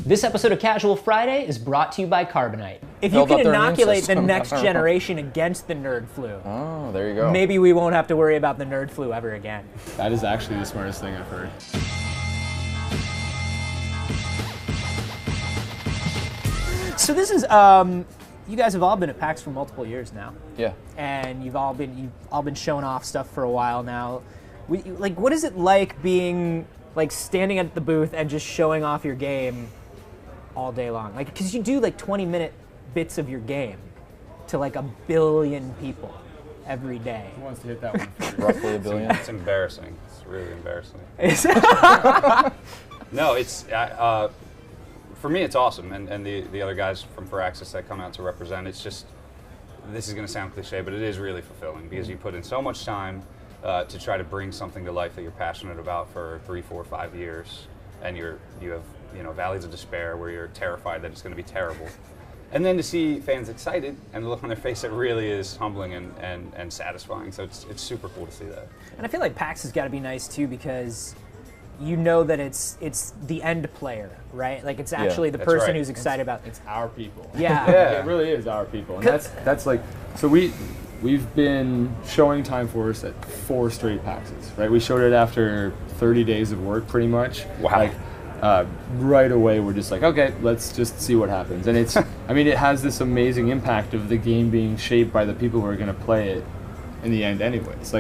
This episode of Casual Friday is brought to you by Carbonite. If you can inoculate the next generation against the nerd flu, oh, there you go. Maybe we won't have to worry about the nerd flu ever again. That is actually the smartest thing I've heard. So this is, you guys have all been at PAX for multiple years now. Yeah. And you've all been showing off stuff for a while now. What is it like being standing at the booth and just showing off your game all day long? Because you do 20-minute bits of your game to a billion people every day. Who wants to hit that one first? Roughly a billion. It's embarrassing. It's really embarrassing. No, it's for me it's awesome, and the other guys from Firaxis that come out to represent. It's just, this is going to sound cliche, but it is really fulfilling because you put in so much time to try to bring something to life that you're passionate about for 3, 4, 5 years, and you have valleys of despair where you're terrified that it's going to be terrible. And then to see fans excited and the look on their face, it really is humbling and satisfying. So it's super cool to see that. And I feel like PAX has got to be nice too, because you know that it's the end player, right? It's actually the person right. who's excited about It's our people. Yeah. It really is our people. And that's so we've been showing Time Force at 4 straight PAXs, right? We showed it after 30 days of work, pretty much. Wow. Right away, we're just okay, let's just see what happens. And it's, it has this amazing impact of the game being shaped by the people who are going to play it in the end anyways.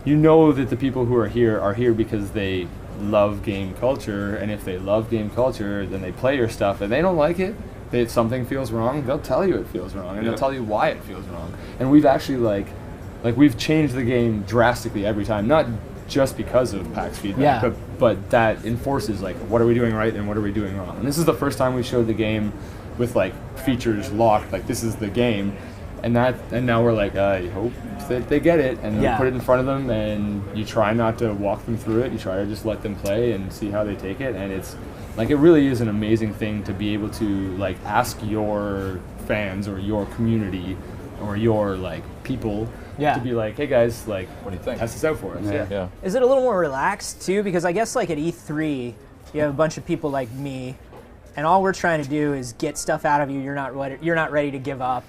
You know that the people who are here because they love game culture, and if they love game culture, then they play your stuff, and they don't like it. If something feels wrong, they'll tell you it feels wrong, and they'll tell you why it feels wrong. And we've actually we've changed the game drastically every time, not just because of PAX feedback, but that enforces what are we doing right and what are we doing wrong. And this is the first time we showed the game with features locked, this is the game, and now we're I hope that they get it, and we put it in front of them, and you try not to walk them through it. You try to just let them play and see how they take it, and it's it really is an amazing thing to be able to ask your fans or your community or your people to be hey guys, what do you think? Test this out for us. Yeah. Is it a little more relaxed too? Because I guess at E3, you have a bunch of people like me, and all we're trying to do is get stuff out of you you're not ready to give up,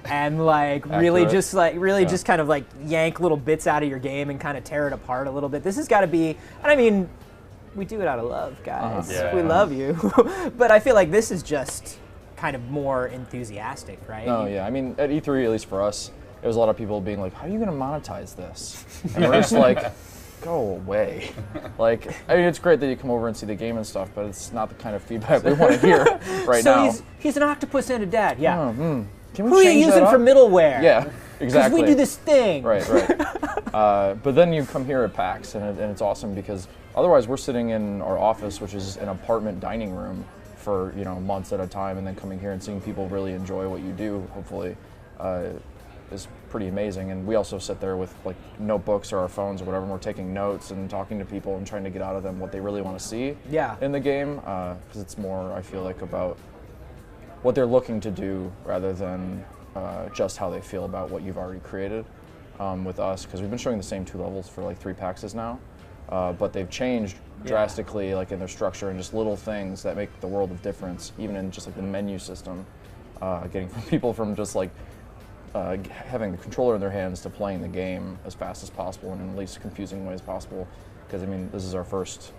and really just just kind of yank little bits out of your game and kind of tear it apart a little bit. This has got to be, and we do it out of love, guys. We love you, but I feel this is just kind of more enthusiastic, right? Oh yeah, at E3, at least for us, it was a lot of people being how are you going to monetize this? And we're just go away. It's great that you come over and see the game and stuff, but it's not the kind of feedback we want to hear now. So he's an octopus and a dad, yeah. Can we Who are you using for middleware? Yeah, exactly. Because we do this thing. Right. But then you come here at PAX, and it's awesome because otherwise we're sitting in our office, which is an apartment dining room, for months at a time, and then coming here and seeing people really enjoy what you do, hopefully, is pretty amazing. And we also sit there with notebooks or our phones or whatever, and we're taking notes and talking to people and trying to get out of them what they really want to see in the game, because it's more, I feel about what they're looking to do rather than just how they feel about what you've already created with us, because we've been showing the same 2 levels for 3 PAXs now, but they've changed drastically in their structure and just little things that make the world of difference, even in just the menu system, getting from people from just having the controller in their hands to playing the game as fast as possible and in the least confusing way as possible, because this is our first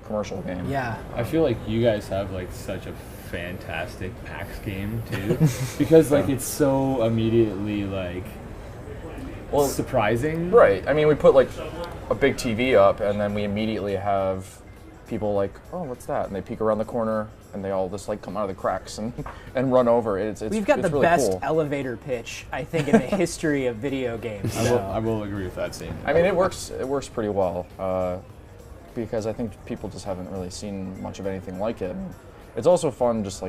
commercial game. Yeah. I feel you guys have such a fantastic PAX game too, because it's so immediately surprising. Right. We put a big TV up, and then we immediately have people oh, what's that? And they peek around the corner, and they all just come out of the cracks and run over. We've got the really best cool elevator pitch, I think, in the history of video games. I will agree with that scene. it works pretty well, because I think people just haven't really seen much of anything like it. It's also fun just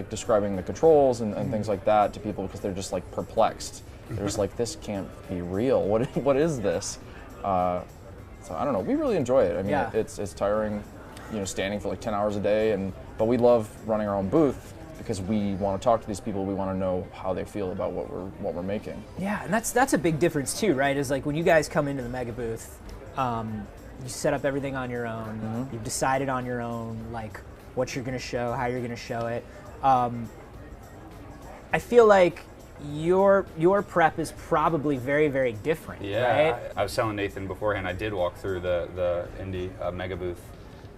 describing the controls and things like that to people, because they're just perplexed. They're just this can't be real. What is this? So I don't know. We really enjoy it. It's tiring, standing for 10 hours a day, but we love running our own booth because we want to talk to these people. We want to know how they feel about what we're making. Yeah, and that's a big difference too, right? Is when you guys come into the mega booth, you set up everything on your own. You've decided on your own what you're going to show, how you're going to show it. I feel like your prep is probably very, very different, Yeah, right? I was telling Nathan beforehand, I did walk through the indie mega booth,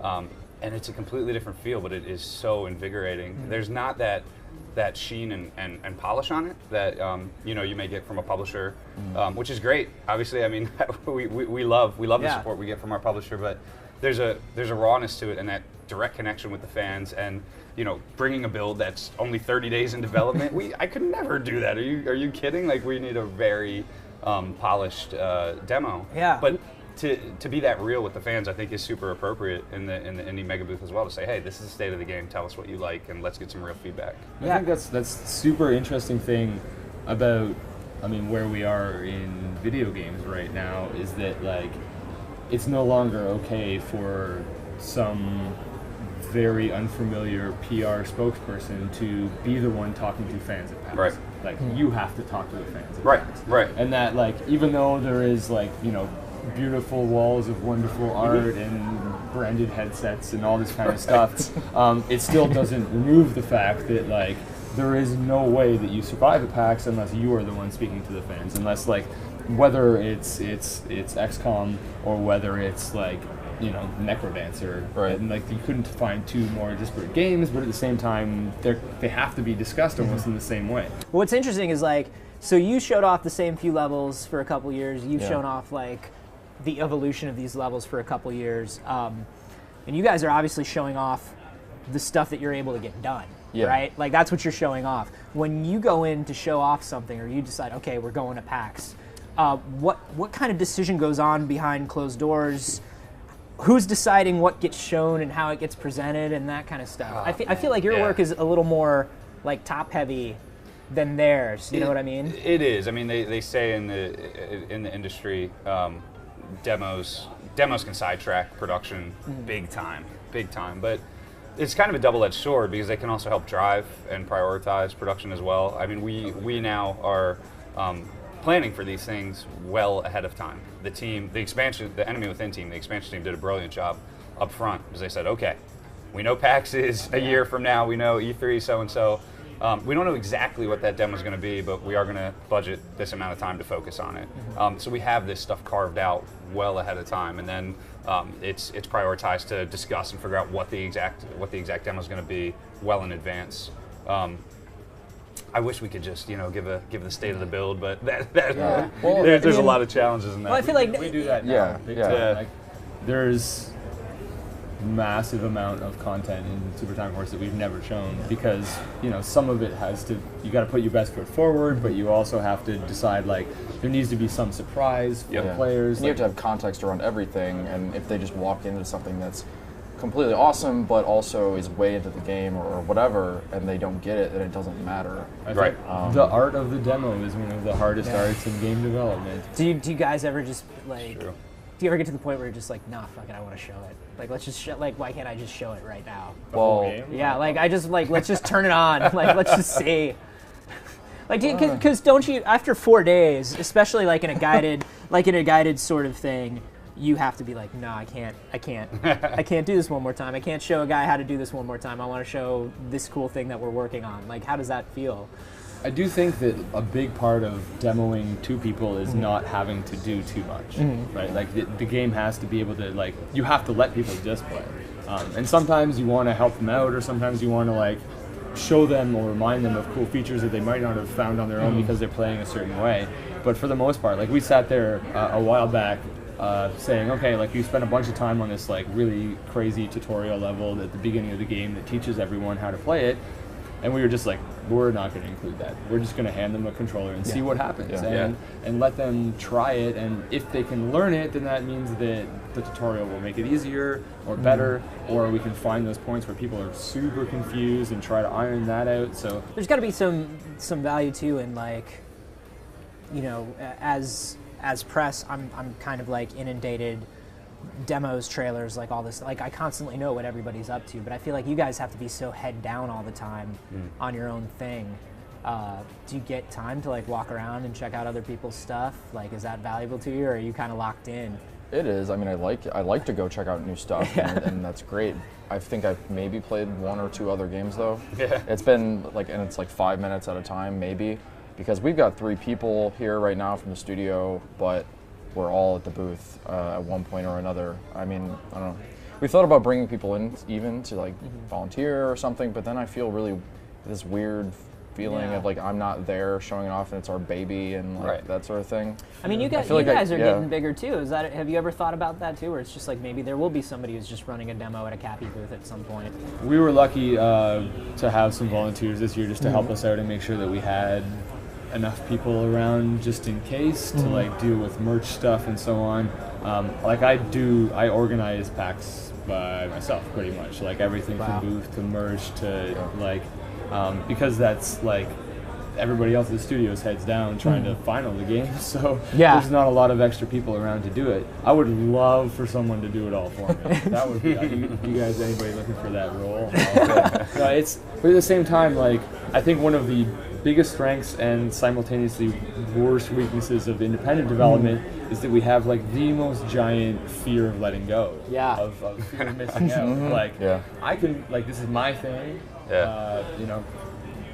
and it's a completely different feel, but it is so invigorating. There's not that sheen and polish on it that you know, you may get from a publisher, which is great. Obviously, I mean, we love the support we get from our publisher, but there's a rawness to it and that direct connection with the fans, and you know, bringing a build that's only 30 days in development. I could never do that. Are you kidding? Like, we need a very polished demo. Yeah. But to be that real with the fans, I think is super appropriate in the indie mega booth as well, to say, hey, this is the state of the game. Tell us what you like, and let's get some real feedback. I think that's super interesting thing about, I mean, where we are in video games right now is that, like, it's no longer okay for some very unfamiliar PR spokesperson to be the one talking to fans at PAX. Right. Like, you have to talk to the fans at Right, PAX. right. And that, like, even though there is, like, you know, beautiful walls of wonderful art and branded headsets and all this kind of stuff, it still doesn't remove the fact that, like, there is no way that you survive at PAX unless you are the one speaking to the fans. Unless, like, whether it's XCOM or whether it's, like, you know, Necrodancer, Right. And like, you couldn't find two more disparate games, but at the same time, they have to be discussed almost in the same way. What's interesting is, like, so you showed off the same few levels for a couple years. You've Yeah. shown off, like, the evolution of these levels for a couple years. And you guys are obviously showing off the stuff that you're able to get done, Yeah. right? Like, that's what you're showing off. When you go in to show off something, or you decide, okay, we're going to PAX, what kind of decision goes on behind closed doors? Who's deciding what gets shown and how it gets presented and that kind of stuff? I feel like your work is a little more, like, top heavy than theirs. You know what I mean? It is. I mean, they say in the industry, demos can sidetrack production big time. But it's kind of a double-edged sword, because they can also help drive and prioritize production as well. I mean, we now are planning for these things well ahead of time. The team, the expansion, the Enemy Within team, the expansion team did a brilliant job up front, because they said, okay, we know PAX is a year from now, we know E3 so-and-so. We don't know exactly what that demo is going to be, but we are going to budget this amount of time to focus on it. So we have this stuff carved out well ahead of time, and then it's prioritized to discuss and figure out what the exact demo is going to be well in advance. I wish we could just, you know, give the state of the build, but there's a lot of challenges in that. Well, I feel like We do that now. Yeah, big yeah. time. Like, there's massive amount of content in Super Time Force that we've never shown, because, you know, some of it has to, you got to put your best foot forward, but you also have to decide, like, there needs to be some surprise for Yeah. players. And you have to have context around everything, and if they just walk into something that's completely awesome, but also is way into the game or whatever, and they don't get it, then it doesn't matter. I Right. think the art of the demo is one of the hardest arts in game development. Do you guys ever just, like, True. do you ever get to the point where you're just like, nah, fuck it, I want to show it? Like, let's just like, why can't I just show it right now? Well, Game? Yeah, like, I just, like, let's just turn it on. Like, let's just see. Like, because don't you, after 4 days, especially like in a guided sort of thing, you have to be like, no, I can't do this one more time. I can't show a guy how to do this one more time. I want to show this cool thing that we're working on. Like, how does that feel? I do think that a big part of demoing to people is not having to do too much, right? Like, the game has to be able to, like, you have to let people just play. And sometimes you want to help them out, or sometimes you want to, like, show them or remind them of cool features that they might not have found on their own because they're playing a certain way. But for the most part, like, we sat there a while back saying, okay, like, you spent a bunch of time on this, like, really crazy tutorial level at the beginning of the game that teaches everyone how to play it, and we were just like, we're not going to include that. We're just going to hand them a controller and see what happens, and let them try it, and if they can learn it, then that means that the tutorial will make it easier or better, or we can find those points where people are super confused and try to iron that out. So There's got to be some value too in, like, you know, as press, I'm kind of like inundated, demos, trailers, like all this. Like, I constantly know what everybody's up to, but I feel like you guys have to be so head down all the time on your own thing. Do you get time to, like, walk around and check out other people's stuff? Like, is that valuable to you, or are you kind of locked in? It is. I mean, I like to go check out new stuff, and that's great. I think I've maybe played 1 or 2 other games though. Yeah. It's been like, and it's like 5 minutes at a time maybe, because we've got 3 people here right now from the studio, but we're all at the booth at one point or another. I mean, I don't know. We thought about bringing people in even to like volunteer or something, but then I feel really this weird feeling of like I'm not there showing it off and it's our baby and like that sort of thing. I mean, you guys are getting bigger too. Is that, have you ever thought about that too, where it's just like maybe there will be somebody who's just running a demo at a Cappy booth at some point? We were lucky to have some volunteers this year just to help us out and make sure that we had enough people around just in case to like deal with merch stuff and so on. Like I organize PAX by myself pretty much, like everything from booth to merch to like, because that's like everybody else at the studio's heads down trying to final the games, so there's not a lot of extra people around to do it. I would love for someone to do it all for me. That would be, you guys, anybody looking for that role? But at the same time, like, I think one of the biggest strengths and simultaneously worst weaknesses of independent development is that we have like the most giant fear of letting go. Of fear of missing out. Like, I can, like, this is my thing. You know,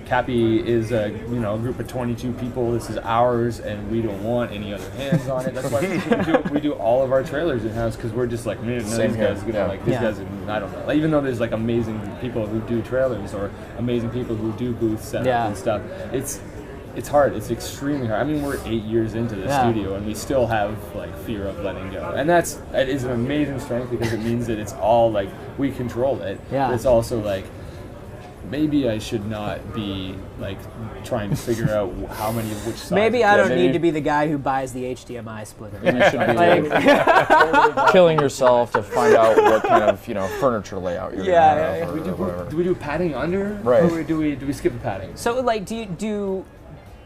Cappy is a group of 22 people. This is ours, and we don't want any other hands on it. That's why we do all of our trailers in house, because we're just like, man, these guys are gonna like these guys. I don't know. Like, even though there's like amazing people who do trailers or amazing people who do booth setup and stuff, it's hard. It's extremely hard. I mean, we're 8 years into the studio, and we still have like fear of letting go, and it is an amazing strength because it means that it's all like we control it. But it's also like, maybe I should not be like trying to figure out how many of which sides. Maybe I don't need to be the guy who buys the HDMI splitter. You should be like, killing yourself to find out what kind of furniture layout you're gonna have. Do we do padding under? Right. Or do we skip the padding? So like, do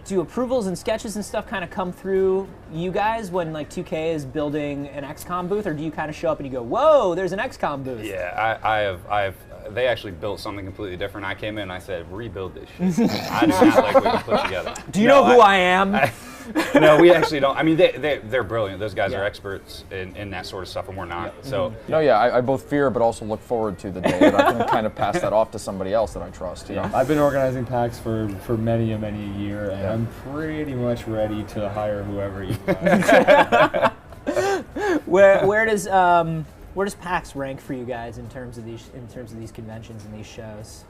approvals and sketches and stuff kind of come through you guys when like 2K is building an XCOM booth, or do you kind of show up and you go, whoa, there's an XCOM booth? Yeah, I have. They actually built something completely different. I came in and I said, rebuild this shit. I do not like what you put together. Do you know who I am? No, we actually don't. I mean, they're brilliant. Those guys are experts in that sort of stuff, and we're not. So no, I both fear but also look forward to the day that I can kind of pass that off to somebody else that I trust. You know? I've been organizing PAX for many a year, and I'm pretty much ready to hire whoever you want. Where does PAX rank for you guys in terms of these conventions and these shows?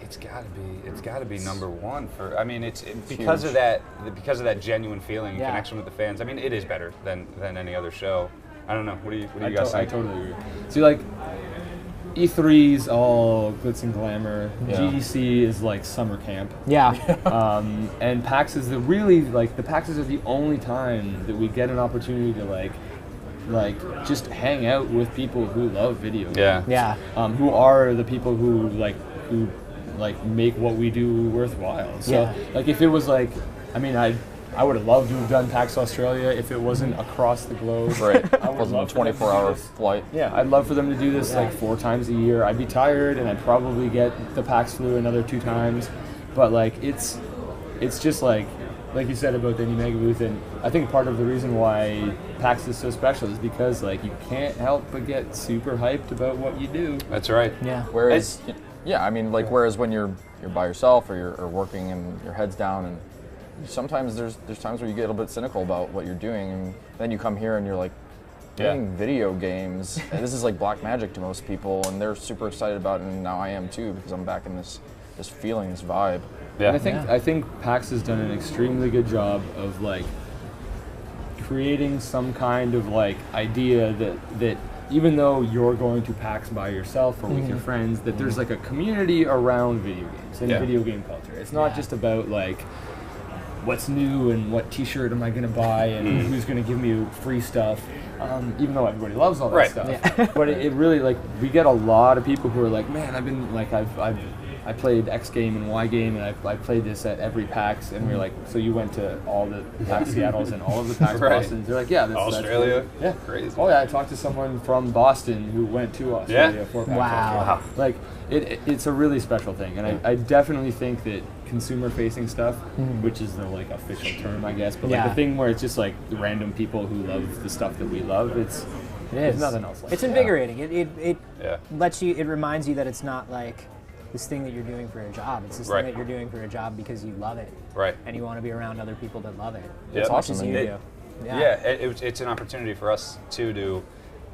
It's got to be number one for. I mean, it's because of that genuine feeling and connection with the fans. I mean, it is better than any other show. I don't know. What do you guys think? I totally agree. See, like, E3's all glitz and glamour. GDC is like summer camp. And PAX is the PAXs are the only time that we get an opportunity to like just hang out with people who love video games. Who are the people who make what we do worthwhile. So like, if it was like, I mean, I would have loved to have done PAX Australia if it wasn't across the globe. Right. I would love a 24-hour flight. Yeah, I'd love for them to do this like 4 times a year. I'd be tired, and I'd probably get the PAX flu another 2 times. But like, it's just like you said about the Indie Mega Booth, and I think part of the reason why PAX is so special is because like you can't help but get super hyped about what you do. That's right. Whereas, I mean, like, whereas when you're by yourself or you're working and your head's down, and sometimes there's times where you get a little bit cynical about what you're doing, and then you come here and you're like, playing video games. And this is like black magic to most people, and they're super excited about it, and now I am too, because I'm back in this feeling, this vibe. Yeah. And I think PAX has done an extremely good job of like creating some kind of like idea that even though you're going to PAX by yourself or with your friends, that there's like a community around video games and video game culture. It's not just about like what's new and what T-shirt am I going to buy and who's going to give me free stuff. Even though everybody loves all that stuff, but it really, like, we get a lot of people who are like, man, I've been like, I played X game and Y game, and I played this at every PAX, and we're like, so you went to all the PAX Seattles and all of the PAX Bostons? They're like, yeah, Australia, that's crazy. Oh yeah, I talked to someone from Boston who went to Australia for PAX. Wow. Like, it's a really special thing, and I definitely think that consumer-facing stuff, which is the like official term, I guess. But like Yeah. the thing where it's just like the random people who love the stuff that we love, there's nothing else like It's that. invigorating. It Yeah. lets you. It reminds you that it's not like this thing that you're doing for a job. It's this Right. thing that you're doing for a job because you love it. Right. And you want to be around other people that love it. Yeah. As much Awesome, as you and do. Yeah, it's an opportunity for us too to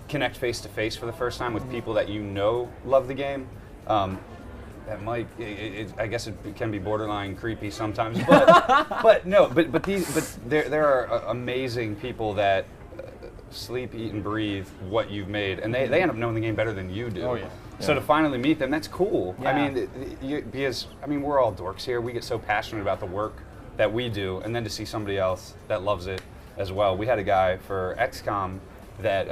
connect face to face for the first time with people that you know love the game. That might, I guess it can be borderline creepy sometimes, but there are amazing people that sleep, eat, and breathe what you've made, and they end up knowing the game better than you do. Oh, yeah. So to finally meet them, that's cool. Yeah. I mean, because we're all dorks here. We get so passionate about the work that we do, and then to see somebody else that loves it as well. We had a guy for XCOM that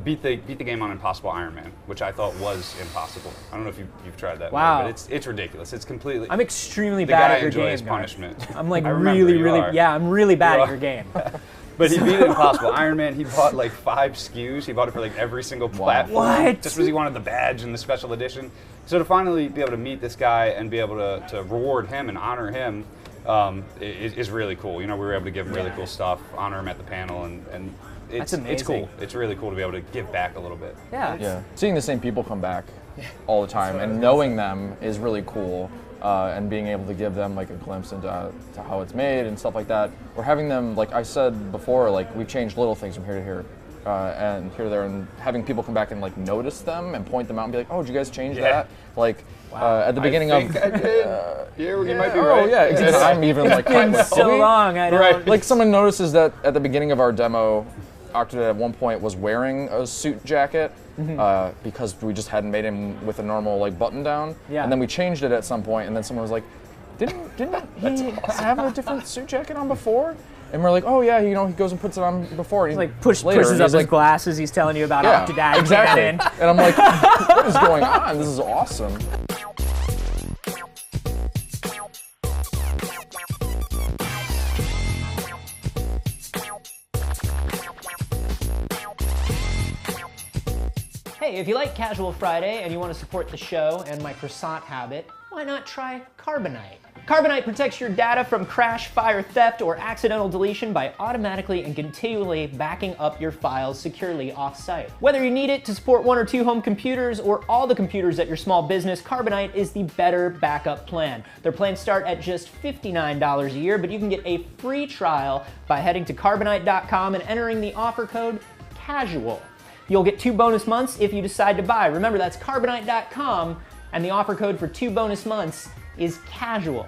beat the game on Impossible Iron Man, which I thought was impossible. I don't know if you've tried that. Wow. But it's ridiculous. It's completely. I'm extremely the bad guy at your enjoys game. guys. punishment. I'm like I remember really, you really, are. yeah, I'm really bad You at are. your game. But he beat Impossible Iron Man. He bought like 5 SKUs. He bought it for like every single platform. What? Just because he wanted the badge and the special edition. So to finally be able to meet this guy and be able to reward him and honor him is really cool. We were able to give him really cool stuff, honor him at the panel, and it's That's amazing. It's cool. It's really cool to be able to give back a little bit. Yeah. Yeah, seeing the same people come back all the time and knowing them is really cool, and being able to give them like a glimpse into to how it's made and stuff like that. Or having them, like I said before, like we've changed little things from here to here, and here to there, and having people come back and like notice them and point them out and be like, oh, did you guys change that? Like at the beginning I of. think I did. You might be Oh right. yeah, exactly. I'm even like Been like, so oh, long. I don't. Right. like someone notices that at the beginning of our demo, Octodad at one point was wearing a suit jacket because we just hadn't made him with a normal like button down. Yeah. And then we changed it at some point, and then someone was like, "Didn't he have a different suit jacket on before?" And we're like, "Oh yeah, he goes and puts it on before." And Like later, pushes and up he's his like, glasses. He's telling you about yeah, Octodad. exactly. Cannon. And I'm like, "What is going on? This is awesome." Hey, if you like Casual Friday and you want to support the show and my croissant habit, why not try Carbonite? Carbonite protects your data from crash, fire, theft, or accidental deletion by automatically and continually backing up your files securely off-site. Whether you need it to support 1 or 2 home computers or all the computers at your small business, Carbonite is the better backup plan. Their plans start at just $59 a year, but you can get a free trial by heading to carbonite.com and entering the offer code CASUAL. You'll get 2 bonus months if you decide to buy. Remember, that's carbonite.com, and the offer code for 2 bonus months is CASUAL.